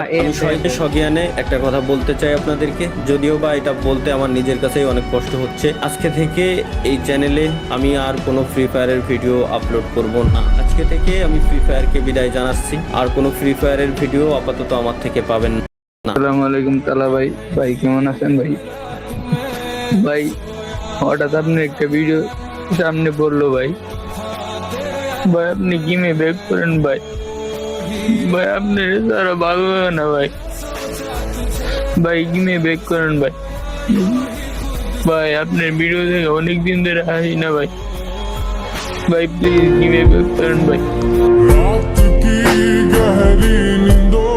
আমি সবাইকে সজ্ঞানে একটা কথা বলতে চাই আপনাদেরকে, যদিও বা এটা বলতে আমার নিজের কাছেই অনেক কষ্ট হচ্ছে। আজকে থেকে এই চ্যানেলে আমি আর কোনো ফ্রি ফায়ারের ভিডিও আপলোড করব না। আজকে থেকে আমি ফ্রি ফায়ারকে বিদায় জানাচ্ছি। আর কোনো ফ্রি ফায়ারের ভিডিও আপাতত আমার থেকে পাবেন না। আসসালামু আলাইকুম তালা ভাই। ভাই কেমন আছেন ভাই? ভাই হঠাৎ আপনি একটা ভিডিও সামনে পড়লো ভাই। ভাই আপনি গেমে ব্যাক করেন ভাই। ভাই আপনি তারা ভালো লাগে না ভাই। ভাই গেমে ব্যাক করেন ভাই। ভাই আপনার ভিডিও থেকে অনেকদিন ধরে আসি না ভাই। ভাই প্লিজ গেমে ব্যাক করেন ভাই। रात की गहरी नींदों